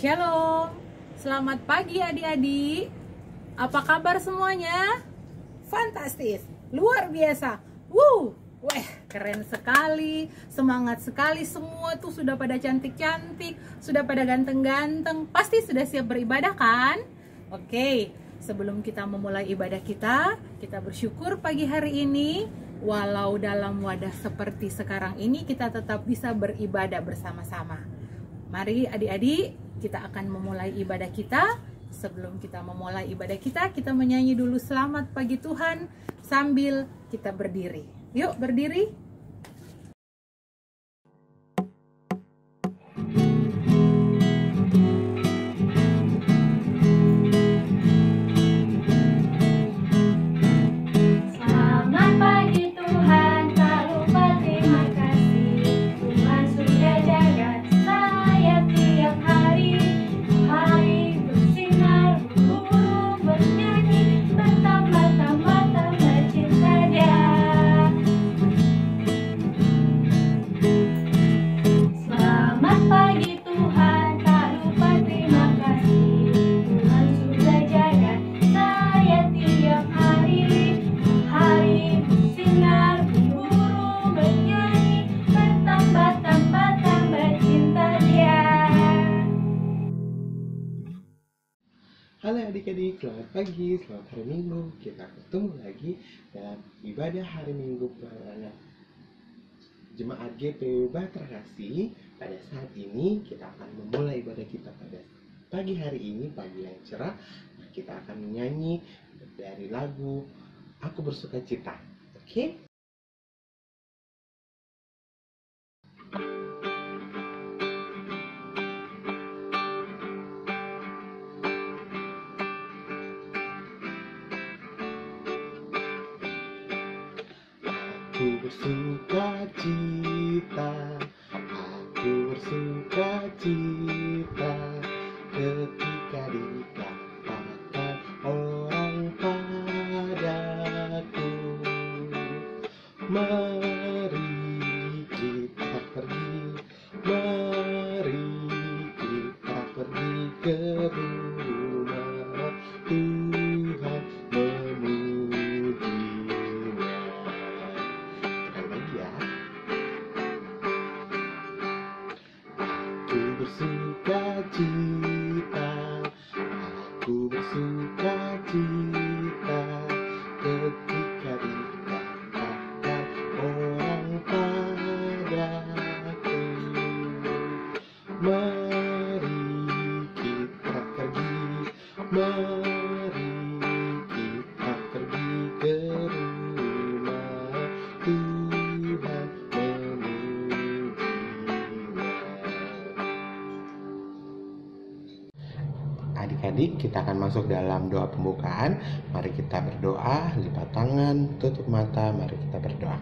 Shalom, selamat pagi adik-adik. Apa kabar semuanya? Fantastis, luar biasa. Keren sekali, semangat sekali. Semua tuh sudah pada cantik-cantik, sudah pada ganteng-ganteng. Pasti sudah siap beribadah kan? Oke, sebelum kita memulai ibadah kita bersyukur pagi hari ini. Walau dalam wadah seperti sekarang ini, kita tetap bisa beribadah bersama-sama. Mari adik-adik, kita akan memulai ibadah kita. Sebelum kita memulai ibadah kita menyanyi dulu selamat pagi Tuhan sambil kita berdiri. Yuk berdiri. Halo adik-adik, selamat pagi, selamat hari Minggu. Kita ketemu lagi dalam ibadah hari Minggu anak Jemaat GPW Batra Kasih. Pada saat ini kita akan memulai ibadah kita pada pagi hari ini, pagi yang cerah. Kita akan menyanyi dari lagu Aku Bersukacita. Oke? Aku bersukacita, aku bersukacita ketika dikatakan orang padaku, mari kita pergi, mari kita pergi ke rumah Tuhan memujinya. Aku bersukacita ketika dikatakan orang padaku, mari kita pergi, mari kita pergi ke rumah Tuhan memujinya. Adik-adik, kita akan masuk dalam doa pembukaan. Mari kita berdoa, lipat tangan, tutup mata, mari kita berdoa.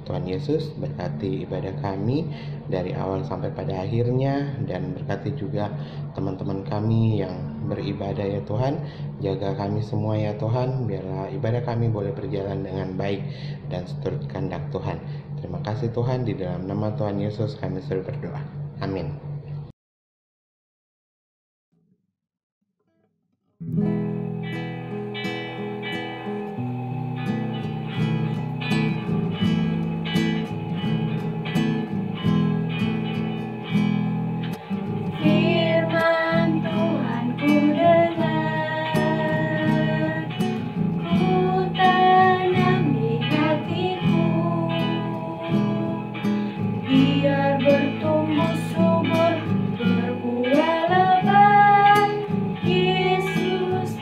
Tuhan Yesus, berkati ibadah kami dari awal sampai pada akhirnya, dan berkati juga teman-teman kami yang beribadah ya Tuhan. Jaga kami semua ya Tuhan, biarlah ibadah kami boleh berjalan dengan baik dan seturut kehendak Tuhan. Terima kasih Tuhan, di dalam nama Tuhan Yesus kami selalu berdoa. Amin. Firman Tuhan ku dengar, ku tanam di hatiku, biar bertumbuh subur, berbuah lebat. Yesus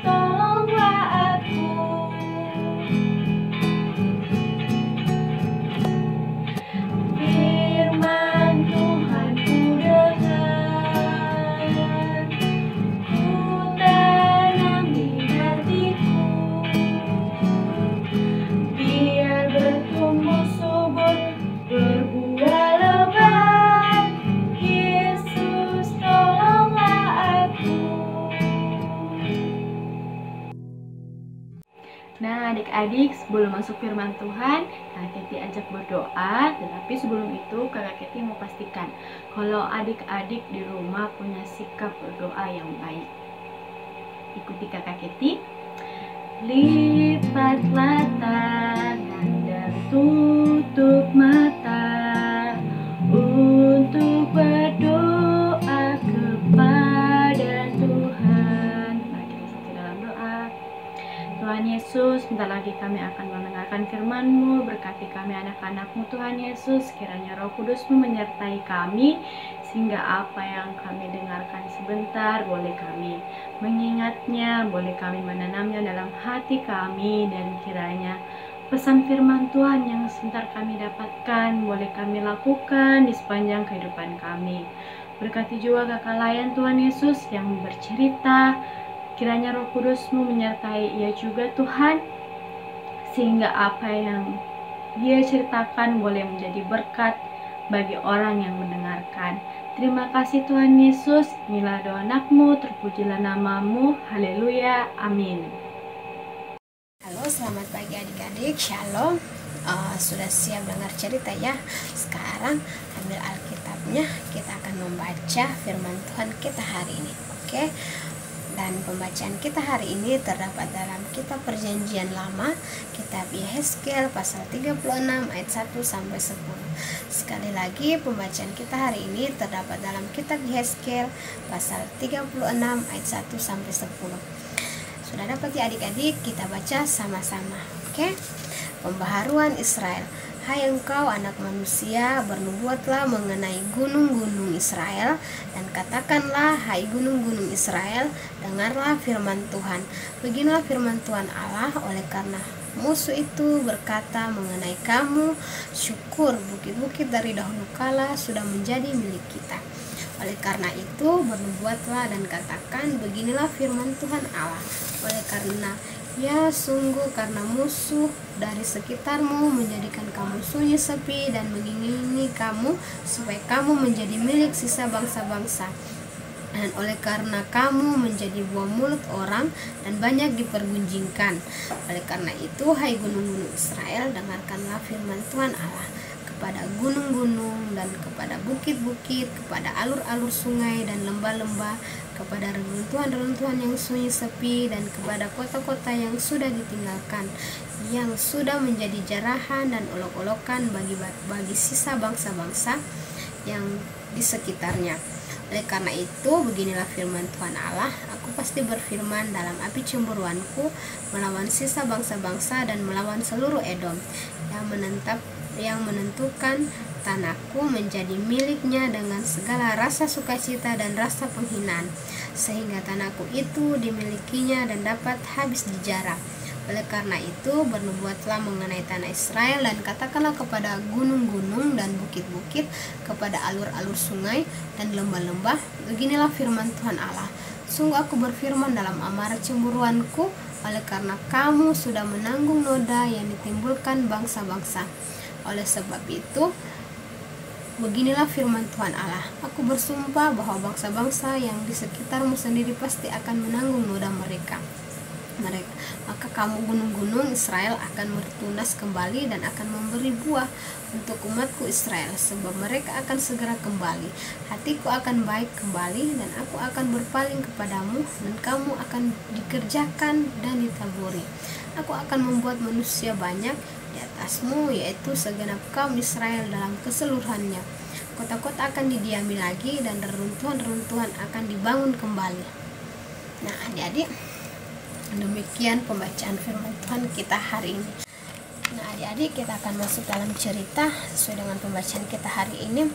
adik-adik, sebelum masuk firman Tuhan, Kakak Keti ajak berdoa. Tetapi sebelum itu Kakak Keti mau pastikan kalau adik-adik di rumah punya sikap berdoa yang baik. Ikuti Kakak Keti. Lipatlah tangan dan tutup mata untuk berdoa kepada Tuhan. Mari kita satu dalam doa. Tuhan Yesus, bentar lagi kami akan mendengarkan firman-Mu. Berkati kami anak-anak-Mu Tuhan Yesus. Kiranya Roh Kudus-Mu menyertai kami, sehingga apa yang kami dengarkan sebentar boleh kami mengingatnya, boleh kami menanamnya dalam hati kami, dan kiranya pesan firman Tuhan yang sebentar kami dapatkan boleh kami lakukan di sepanjang kehidupan kami. Berkati juga kakak Layan Tuhan Yesus yang bercerita. Kiranya Roh Kudus-Mu menyertai ia juga Tuhan, sehingga apa yang dia ceritakan boleh menjadi berkat bagi orang yang mendengarkan. Terima kasih Tuhan Yesus. Inilah doa anak-Mu, terpujilah nama-Mu. Haleluya, amin. Halo, selamat pagi adik-adik. Shalom. Sudah siap dengar cerita ya? Sekarang ambil Alkitabnya, kita akan membaca firman Tuhan kita hari ini. Oke? Dan pembacaan kita hari ini terdapat dalam kitab Perjanjian Lama, kitab Yehezkiel pasal 36 ayat 1 sampai 10. Sekali lagi, pembacaan kita hari ini terdapat dalam kitab Yehezkiel pasal 36 ayat 1 sampai 10. Sudah dapat ya adik-adik? Kita baca sama-sama. Oke? Pembaharuan Israel. Hai engkau anak manusia, bernubuatlah mengenai gunung-gunung Israel, dan katakanlah, hai gunung-gunung Israel, dengarlah firman Tuhan. Beginilah firman Tuhan Allah, oleh karena musuh itu berkata mengenai kamu, syukur, bukit-bukit dari dahulu kala sudah menjadi milik kita. Oleh karena itu, bernubuatlah dan katakan, beginilah firman Tuhan Allah, oleh karena ya sungguh karena musuh dari sekitarmu menjadikan kamu sunyi sepi dan mengingini kamu supaya kamu menjadi milik sisa bangsa-bangsa, dan oleh karena kamu menjadi buah mulut orang dan banyak dipergunjingkan. Oleh karena itu, hai gunung-gunung Israel, dengarkanlah firman Tuhan Allah. Kepada gunung-gunung dan kepada bukit-bukit, kepada alur-alur sungai dan lembah-lembah, kepada reruntuhan-reruntuhan yang sunyi sepi, dan kepada kota-kota yang sudah ditinggalkan, yang sudah menjadi jarahan dan olok-olokan bagi sisa bangsa-bangsa yang di sekitarnya. Oleh karena itu, beginilah firman Tuhan Allah, aku pasti berfirman dalam api cemburuanku melawan sisa bangsa-bangsa dan melawan seluruh Edom yang menentukan tanahku menjadi miliknya dengan segala rasa sukacita dan rasa penghinaan, sehingga tanahku itu dimilikinya dan dapat habis dijarah. Oleh karena itu, bernubuatlah mengenai tanah Israel, dan katakanlah kepada gunung-gunung dan bukit-bukit, kepada alur-alur sungai dan lembah-lembah, beginilah firman Tuhan Allah, sungguh aku berfirman dalam amarah cemburuanku, oleh karena kamu sudah menanggung noda yang ditimbulkan bangsa-bangsa. Oleh sebab itu, beginilah firman Tuhan Allah, aku bersumpah bahwa bangsa-bangsa yang di sekitarmu sendiri pasti akan menanggung noda mereka. Maka kamu gunung-gunung Israel akan bertunas kembali dan akan memberi buah untuk umatku Israel, sebab mereka akan segera kembali. Hatiku akan baik kembali, dan aku akan berpaling kepadamu, dan kamu akan dikerjakan dan ditaburi. Aku akan membuat manusia banyak di atasmu, yaitu segenap kaum Israel dalam keseluruhannya. Kota-kota akan didiami lagi, dan reruntuhan-reruntuhan akan dibangun kembali. Nah adik-adik, demikian pembacaan firman Tuhan kita hari ini. Nah adik-adik, kita akan masuk dalam cerita sesuai dengan pembacaan kita hari ini.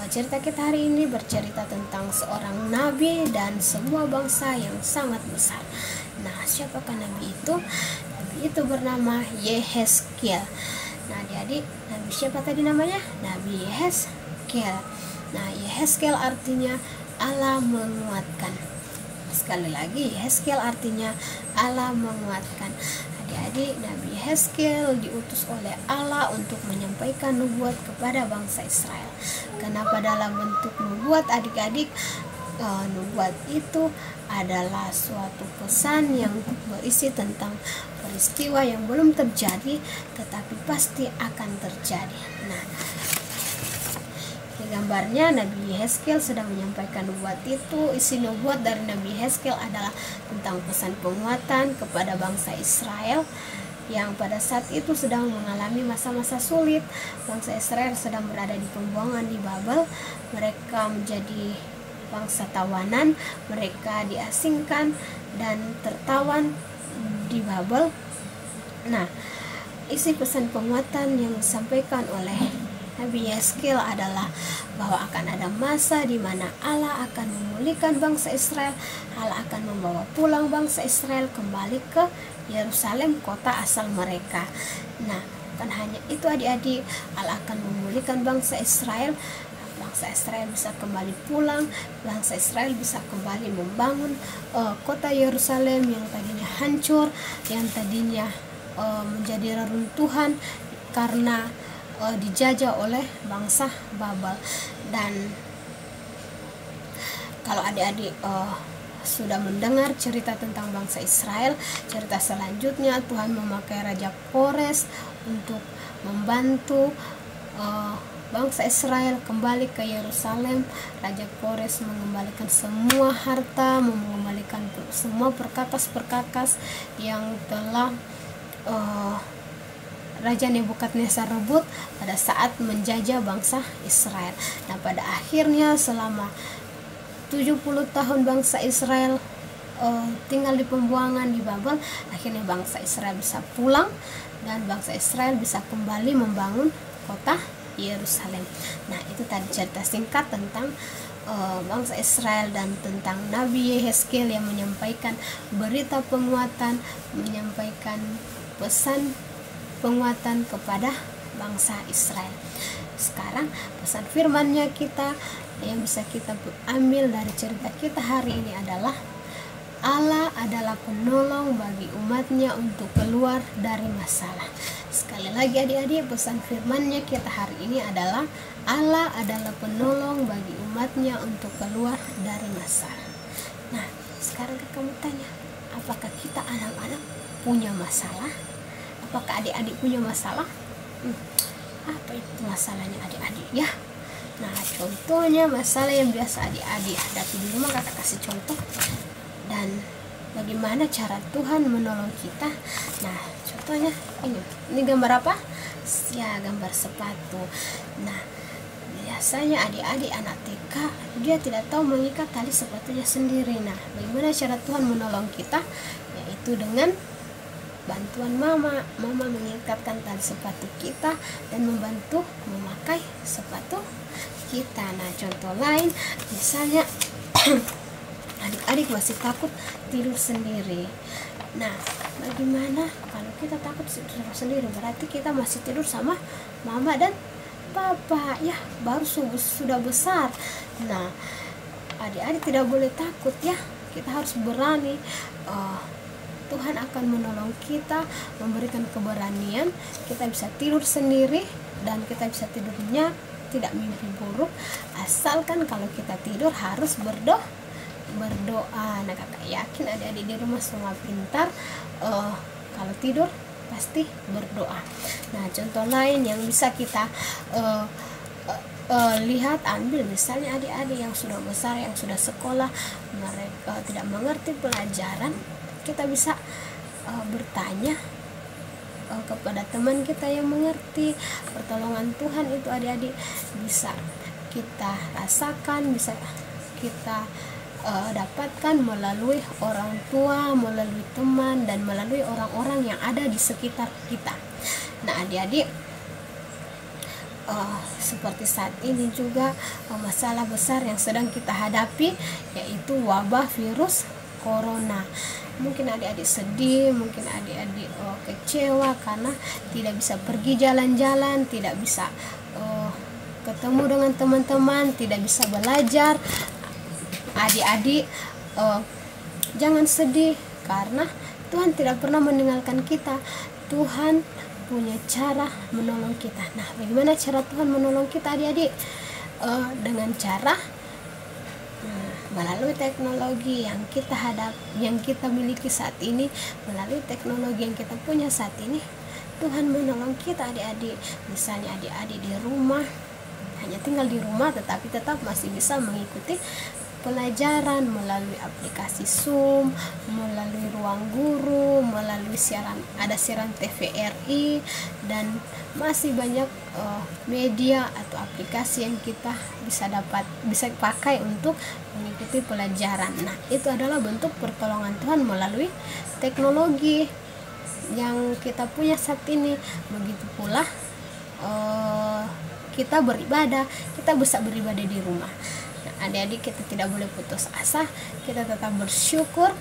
Cerita kita hari ini bercerita tentang seorang nabi dan sebuah bangsa yang sangat besar. Nah, siapakah nabi itu? Nabi itu bernama Yehezkiel. Nah adik-adik, nabi siapa tadi namanya? Nabi Yehezkiel. Nah, Yehezkiel artinya Allah menguatkan. Sekali lagi, Yehezkiel artinya Allah menguatkan. Adik-adik, Nabi Yehezkiel diutus oleh Allah untuk menyampaikan nubuat kepada bangsa Israel. Kenapa dalam bentuk nubuat adik-adik? nubuat itu adalah suatu pesan yang berisi tentang peristiwa yang belum terjadi tetapi pasti akan terjadi. Nah, gambarnya Nabi Yehezkiel sedang menyampaikan nubuat itu. Isi nubuat dari Nabi Yehezkiel adalah tentang pesan penguatan kepada bangsa Israel yang pada saat itu sedang mengalami masa-masa sulit. Bangsa Israel sedang berada di pembuangan di Babel. Mereka menjadi bangsa tawanan, mereka diasingkan dan tertawan di Babel. Nah, isi pesan penguatan yang disampaikan oleh Nabi Yehezkiel adalah bahwa akan ada masa di mana Allah akan memulihkan bangsa Israel, Allah akan membawa pulang bangsa Israel kembali ke Yerusalem, kota asal mereka. Nah, bukan hanya itu adik-adik, Allah akan memulihkan bangsa Israel. Bangsa Israel bisa kembali pulang, bangsa Israel bisa kembali membangun kota Yerusalem yang tadinya hancur, yang tadinya menjadi reruntuhan karena dijajah oleh bangsa Babel. Dan kalau adik-adik sudah mendengar cerita tentang bangsa Israel, cerita selanjutnya Tuhan memakai Raja Kores untuk membantu bangsa Israel kembali ke Yerusalem. Raja Kores mengembalikan semua harta, mengembalikan semua perkakas-perkakas yang telah Raja Nebukadnezar rebut pada saat menjajah bangsa Israel. Nah, pada akhirnya selama 70 tahun bangsa Israel tinggal di pembuangan di Babel, akhirnya bangsa Israel bisa pulang dan bangsa Israel bisa kembali membangun kota Yerusalem. Nah, itu tadi cerita singkat tentang bangsa Israel dan tentang Nabi Yehezkiel yang menyampaikan berita penguatan, menyampaikan pesan penguatan kepada bangsa Israel. Sekarang pesan firman-Nya kita yang bisa kita ambil dari cerita kita hari ini adalah Allah adalah penolong bagi umat-Nya untuk keluar dari masalah. Sekali lagi adik-adik, pesan firman-Nya kita hari ini adalah Allah adalah penolong bagi umat-Nya untuk keluar dari masalah. Nah, sekarang kamu tanya, apakah kita anak-anak punya masalah? Apakah adik-adik punya masalah? Apa itu masalahnya adik-adik ya? Nah, contohnya masalah yang biasa adik-adik hadapi di rumah, kakak kasih contoh. Dan bagaimana cara Tuhan menolong kita? Nah, contohnya ini gambar apa? Ya, gambar sepatu. Nah, biasanya adik-adik anak TK dia tidak tahu mengikat tali sepatunya sendiri. Nah, bagaimana cara Tuhan menolong kita? Yaitu dengan bantuan mama mengikatkan tali sepatu kita dan membantu memakai sepatu kita. Nah, contoh lain misalnya adik-adik masih takut tidur sendiri. Nah, bagaimana kalau kita takut tidur sendiri? Berarti kita masih tidur sama mama dan papa ya, baru sudah besar. Nah, adik-adik tidak boleh takut ya, kita harus berani. Tuhan akan menolong kita, memberikan keberanian. Kita bisa tidur sendiri dan kita bisa tidurnya tidak mimpi buruk, asalkan kalau kita tidur harus berdoa. Nah, kakak yakin adik-adik di rumah semua pintar, kalau tidur pasti berdoa. Nah, contoh lain yang bisa kita lihat, ambil misalnya adik-adik yang sudah besar, yang sudah sekolah, mereka tidak mengerti pelajaran, kita bisa bertanya kepada teman kita yang mengerti. Pertolongan Tuhan itu adik-adik bisa kita rasakan, bisa kita dapatkan melalui orang tua, melalui teman, dan melalui orang-orang yang ada di sekitar kita. Nah, adik-adik, seperti saat ini juga masalah besar yang sedang kita hadapi, yaitu wabah virus corona. Mungkin adik-adik sedih, mungkin adik-adik kecewa karena tidak bisa pergi jalan-jalan, tidak bisa ketemu dengan teman-teman, tidak bisa belajar. Adik-adik jangan sedih, karena Tuhan tidak pernah meninggalkan kita. Tuhan punya cara menolong kita. Nah, bagaimana cara Tuhan menolong kita adik-adik? Dengan cara melalui teknologi yang kita miliki saat ini, melalui teknologi yang kita punya saat ini, Tuhan menolong kita adik-adik. Misalnya adik-adik di rumah, hanya tinggal di rumah tetapi tetap masih bisa mengikuti pelajaran melalui aplikasi Zoom, melalui ruang guru, melalui siaran TVRI, dan masih banyak media atau aplikasi yang kita bisa pakai untuk mengikuti pelajaran. Nah, itu adalah bentuk pertolongan Tuhan melalui teknologi yang kita punya saat ini. Begitu pula kita beribadah, kita bisa beribadah di rumah. Nah, adik-adik, kita tidak boleh putus asa, kita tetap bersyukur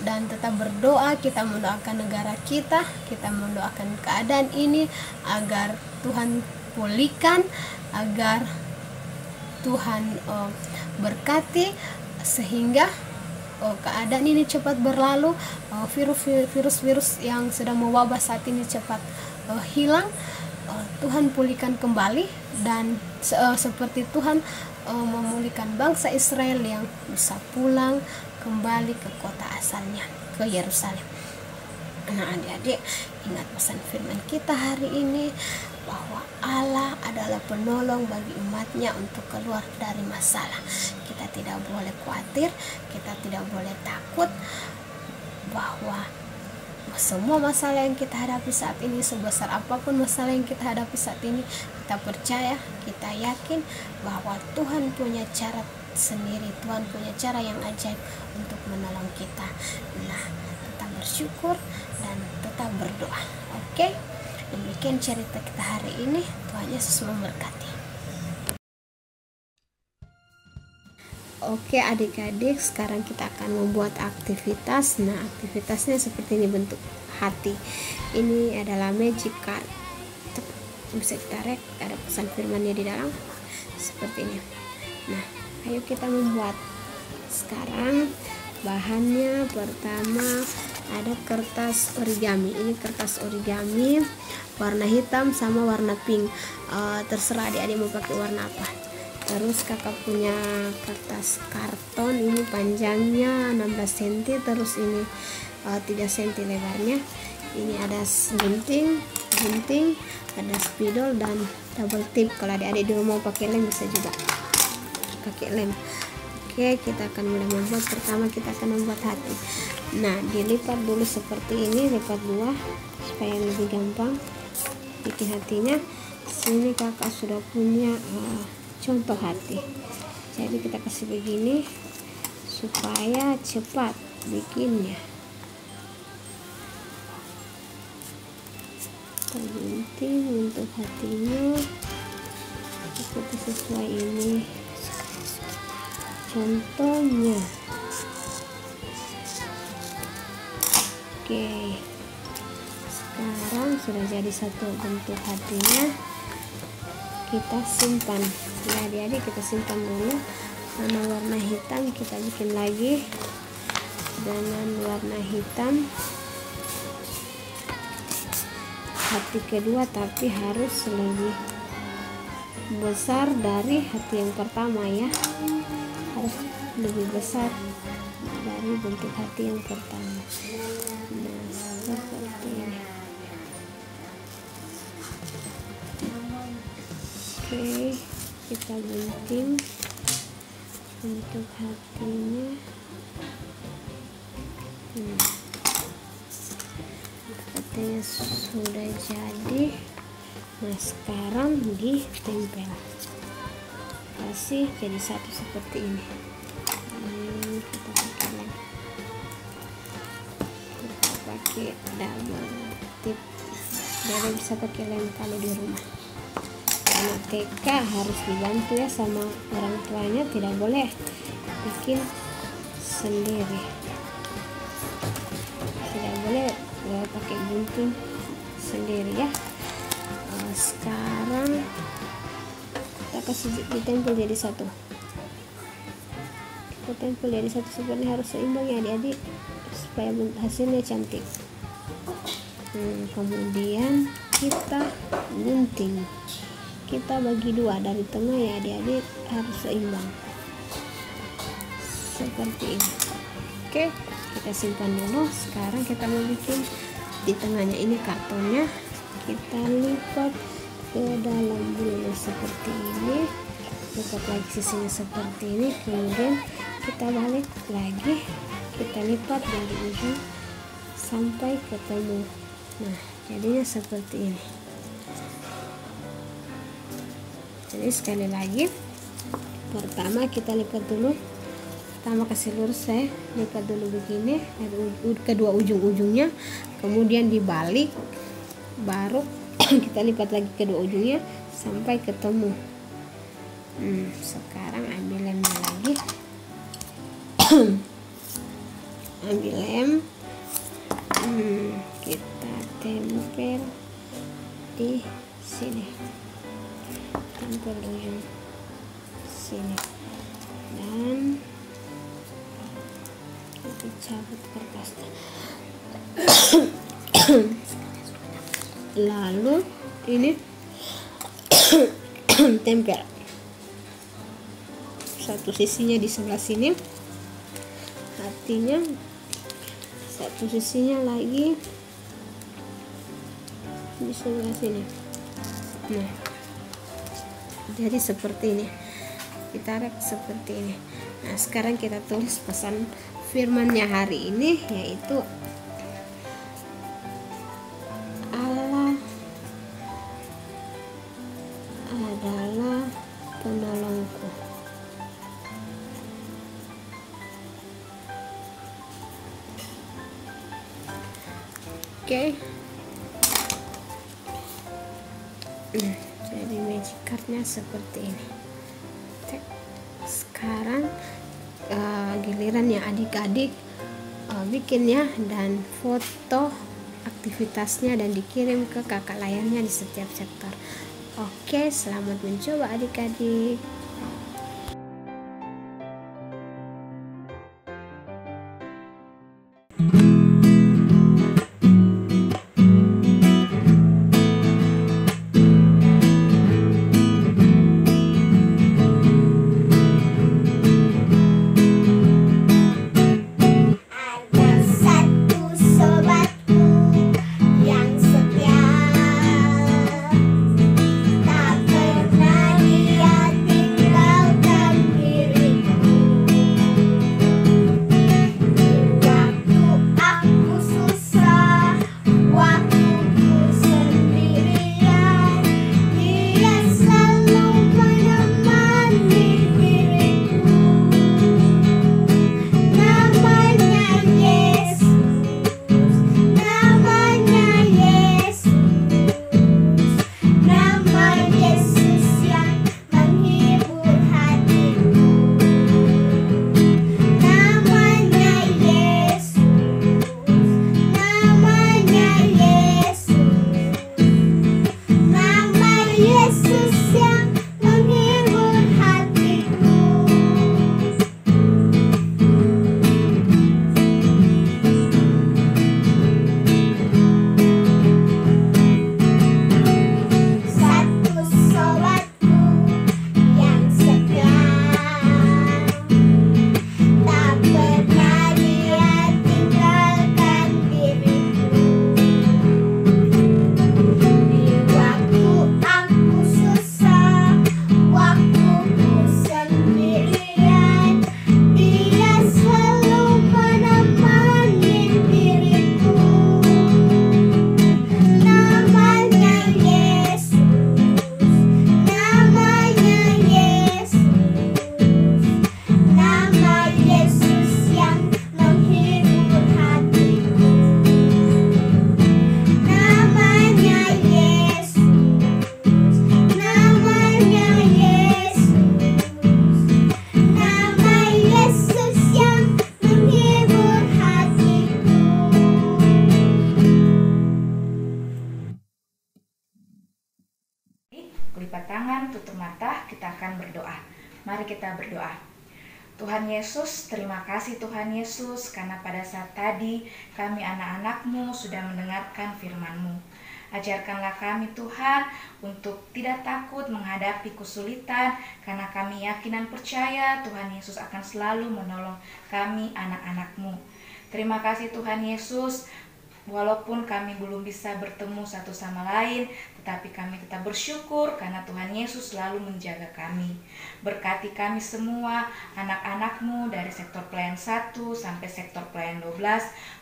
dan tetap berdoa. Kita mendoakan negara kita mendoakan keadaan ini agar Tuhan pulihkan, agar Tuhan berkati sehingga keadaan ini cepat berlalu, virus-virus yang sedang mewabah saat ini cepat hilang, Tuhan pulihkan kembali, dan seperti Tuhan memulihkan bangsa Israel yang bisa pulang kembali ke kota asalnya, ke Yerusalem. Nah, adik-adik, ingat pesan firman kita hari ini bahwa Allah adalah penolong bagi umatnya untuk keluar dari masalah. Kita tidak boleh khawatir, kita tidak boleh takut bahwa semua masalah yang kita hadapi saat ini, sebesar apapun masalah yang kita hadapi saat ini, kita percaya, kita yakin bahwa Tuhan punya cara sendiri, Tuhan punya cara yang ajaib untuk menolong kita. Nah, tetap bersyukur dan tetap berdoa. Oke, demikian cerita kita hari ini. Tuhan Yesus memberkati. Oke adik-adik, sekarang kita akan membuat aktivitas. Nah, aktivitasnya seperti ini bentuk hati. Ini adalah magic card. Bisa kita rek, ada pesan firmannya di dalam seperti ini. Nah, ayo kita membuat. Sekarang bahannya pertama ada kertas origami. Ini kertas origami warna hitam sama warna pink. Terserah adik-adik mau pakai warna apa. Terus kakak punya kertas karton, ini panjangnya 16 cm, terus ini 3 cm lebarnya. Ini ada gunting, ada spidol dan double tip. Kalau adik-adik dulu mau pakai lem bisa juga pakai lem. Oke, kita akan mulai membuat. Pertama kita akan membuat hati. Nah, dilipat dulu seperti ini, lipat 2 supaya lebih gampang bikin hatinya. Sini kakak sudah punya contoh hati, jadi kita kasih begini supaya cepat bikinnya. Tergunting untuk hatinya seperti sesuai ini contohnya. Oke, sekarang sudah jadi satu bentuk hatinya. Kita simpan ya adik-adik, kita simpan dulu. Karena warna hitam kita bikin lagi dengan warna hitam hati kedua, tapi harus lebih besar dari hati yang pertama ya, harus lebih besar dari bentuk hati yang pertama. Nah, seperti ini. Oke, kita gunting untuk hatinya. Hatinya sudah jadi. Nah, sekarang ditempel, kasih jadi satu seperti ini. Kita pakai lem, kita pakai double tip. Jadi bisa pakai lem kalau di rumah. Anak TK harus dibantu ya sama orang tuanya, tidak boleh bikin sendiri, tidak boleh pakai gunting sendiri ya. Sekarang kita kasih ditempel jadi satu, kita tempel jadi satu seperti harus seimbang ya adik-adik supaya hasilnya cantik. Kemudian kita gunting, kita bagi dua dari tengah ya adik-adik, harus seimbang seperti ini. Oke, kita simpan dulu. Sekarang kita mau bikin di tengahnya ini kartonnya, kita lipat ke dalam dulu seperti ini, lipat lagi sisinya seperti ini, kemudian kita balik lagi, kita lipat dari ujung sampai ketemu. Nah, jadinya seperti ini. Jadi sekali lagi, pertama kita lipat dulu, pertama kasih lurus, saya lipat dulu begini kedua ujung-ujungnya, kemudian dibalik, baru kita lipat lagi kedua ujungnya sampai ketemu. Sekarang ambil lemnya lagi. Ambil lem, kita tempel di sini, tempel ujung sini, dan kita cabut kertasnya. Lalu ini tempel satu sisinya di sebelah sini, artinya satu sisinya lagi di sebelah sini. Nah, jadi seperti ini, kita rek seperti ini. Nah, sekarang kita tulis pesan firmannya hari ini, yaitu Allah adalah penolongku. Oke. Jadi magic cardnya seperti ini. Sekarang giliran ya adik-adik bikinnya dan foto aktivitasnya dan dikirim ke kakak layarnya di setiap sektor. Oke, selamat mencoba adik-adik. Lipat tangan, tutup mata, kita akan berdoa. Mari kita berdoa. Tuhan Yesus, terima kasih Tuhan Yesus, karena pada saat tadi kami anak-anak-Mu sudah mendengarkan firman-Mu. Ajarkanlah kami Tuhan untuk tidak takut menghadapi kesulitan, karena kami yakin dan percaya Tuhan Yesus akan selalu menolong kami anak-anak-Mu. Terima kasih Tuhan Yesus, walaupun kami belum bisa bertemu satu sama lain, tetapi kami tetap bersyukur karena Tuhan Yesus selalu menjaga kami. Berkati kami semua, anak-anak-Mu dari sektor pelayan 1 sampai sektor pelayan 12,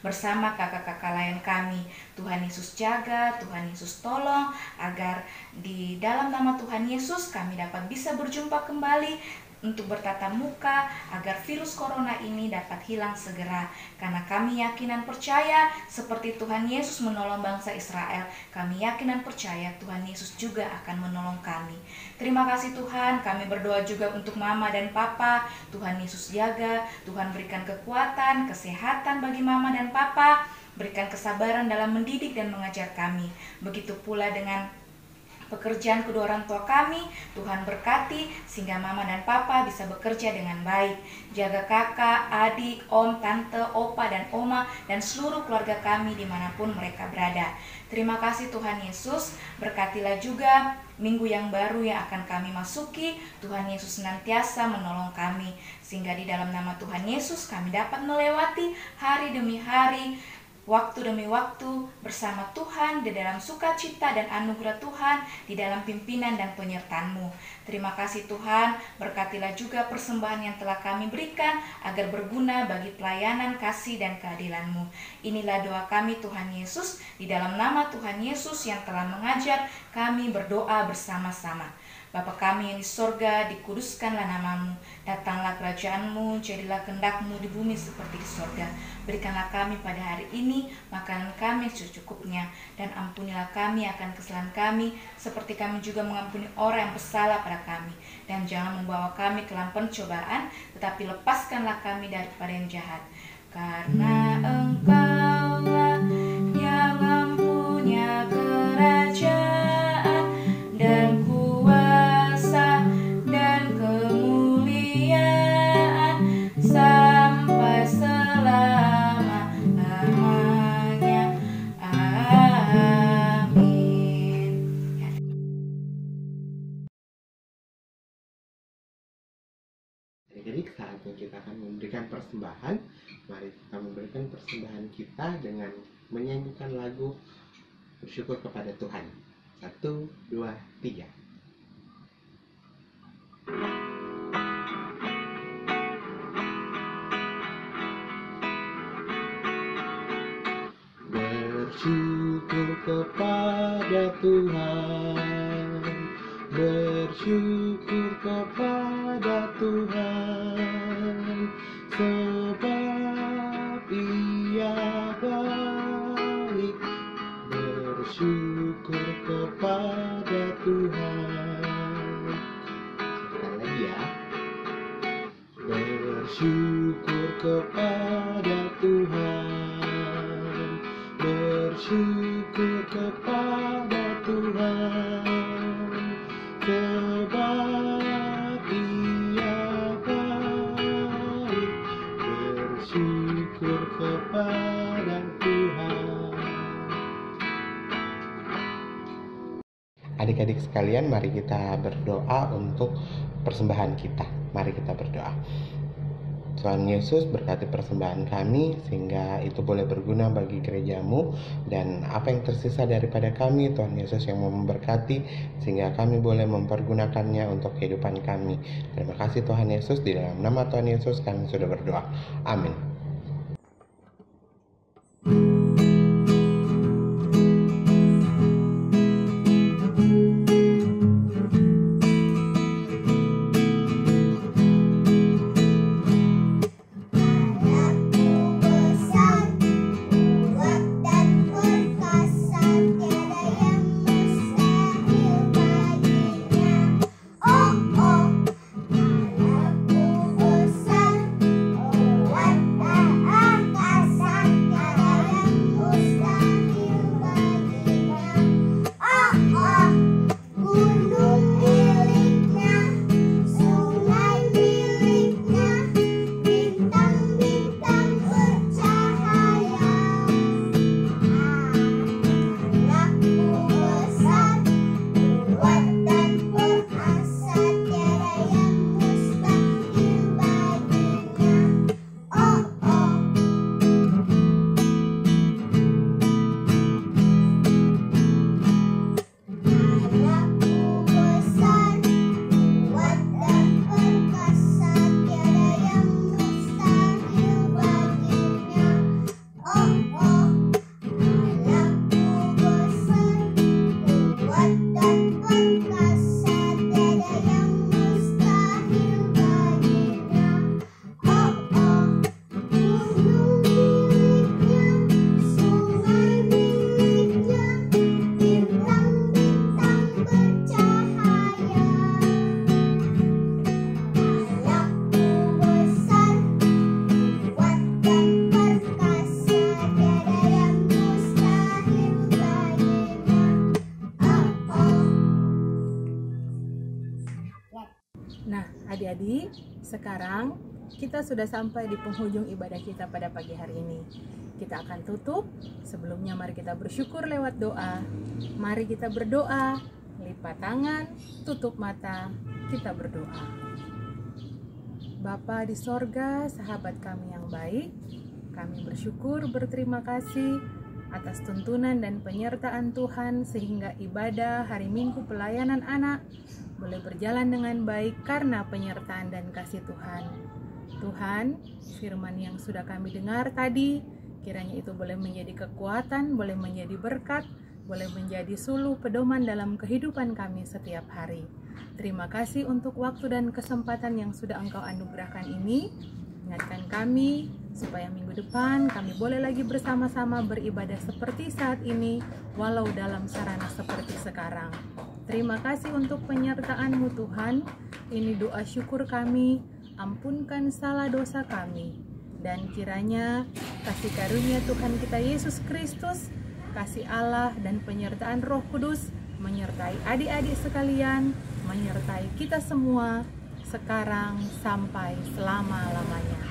bersama kakak-kakak lain kami. Tuhan Yesus jaga, Tuhan Yesus tolong, agar di dalam nama Tuhan Yesus kami dapat bisa berjumpa kembali untuk bertatap muka, agar virus corona ini dapat hilang segera. Karena kami yakin dan percaya seperti Tuhan Yesus menolong bangsa Israel, kami yakin dan percaya Tuhan Yesus juga akan menolong kami. Terima kasih Tuhan, kami berdoa juga untuk Mama dan Papa. Tuhan Yesus jaga, Tuhan berikan kekuatan, kesehatan bagi Mama dan Papa, berikan kesabaran dalam mendidik dan mengajar kami. Begitu pula dengan pekerjaan kedua orang tua kami, Tuhan berkati sehingga Mama dan Papa bisa bekerja dengan baik. Jaga kakak, adik, om, tante, opa, dan oma, dan seluruh keluarga kami dimanapun mereka berada. Terima kasih Tuhan Yesus, berkatilah juga minggu yang baru yang akan kami masuki. Tuhan Yesus senantiasa menolong kami, sehingga di dalam nama Tuhan Yesus kami dapat melewati hari demi hari, waktu demi waktu bersama Tuhan di dalam sukacita dan anugerah Tuhan, di dalam pimpinan dan penyertaan-Mu. Terima kasih Tuhan, berkatilah juga persembahan yang telah kami berikan agar berguna bagi pelayanan kasih dan keadilan-Mu. Inilah doa kami Tuhan Yesus, di dalam nama Tuhan Yesus yang telah mengajar kami berdoa bersama-sama. Bapa kami yang di sorga, dikuduskanlah nama-Mu, datanglah kerajaan-Mu, jadilah kehendak-Mu di bumi seperti di sorga. Berikanlah kami pada hari ini makanan kami secukupnya, dan ampunilah kami akan kesalahan kami, seperti kami juga mengampuni orang yang bersalah pada kami. Dan jangan membawa kami ke dalam pencobaan, tetapi lepaskanlah kami daripada yang jahat. Karena Engkaulah yang mempunyai kerajaan dan kuasa dan kemuliaan sampai selama-lamanya. Amin. Jadi saatnya kita akan memberikan persembahan. Mari kita memberikan persembahan kita dengan menyanyikan lagu bersyukur kepada Tuhan. 1, 2, 3. Bersyukur kepada Tuhan, bersyukur kepada Tuhan, sebab Ia baik. Bersyukur kepada Tuhan. Sekali lagi ya. Bersyukur kepada Tuhan, bersyukur kepada Tuhan, sebab Ia baik. Bersyukur kepada Tuhan. Adik-adik sekalian, mari kita berdoa untuk persembahan kita. Mari kita berdoa. Tuhan Yesus, berkati persembahan kami sehingga itu boleh berguna bagi gereja-Mu, dan apa yang tersisa daripada kami, Tuhan Yesus yang mau memberkati sehingga kami boleh mempergunakannya untuk kehidupan kami. Terima kasih Tuhan Yesus, di dalam nama Tuhan Yesus kami sudah berdoa. Amin. Oh, oh, adik-adik, sekarang kita sudah sampai di penghujung ibadah kita pada pagi hari ini. Kita akan tutup. Sebelumnya mari kita bersyukur lewat doa. Mari kita berdoa, lipat tangan, tutup mata, kita berdoa. Bapa di sorga, sahabat kami yang baik, kami bersyukur, berterima kasih atas tuntunan dan penyertaan Tuhan sehingga ibadah hari Minggu pelayanan anak boleh berjalan dengan baik karena penyertaan dan kasih Tuhan. Tuhan, firman yang sudah kami dengar tadi, kiranya itu boleh menjadi kekuatan, boleh menjadi berkat, boleh menjadi suluh pedoman dalam kehidupan kami setiap hari. Terima kasih untuk waktu dan kesempatan yang sudah Engkau anugerahkan ini. Ingatkan kami supaya minggu depan kami boleh lagi bersama-sama beribadah seperti saat ini, walau dalam sarana seperti sekarang. Terima kasih untuk penyertaan-Mu Tuhan. Ini doa syukur kami. Ampunkan salah dosa kami, dan kiranya kasih karunia Tuhan kita Yesus Kristus, kasih Allah dan penyertaan Roh Kudus menyertai adik-adik sekalian, menyertai kita semua sekarang sampai selama-lamanya.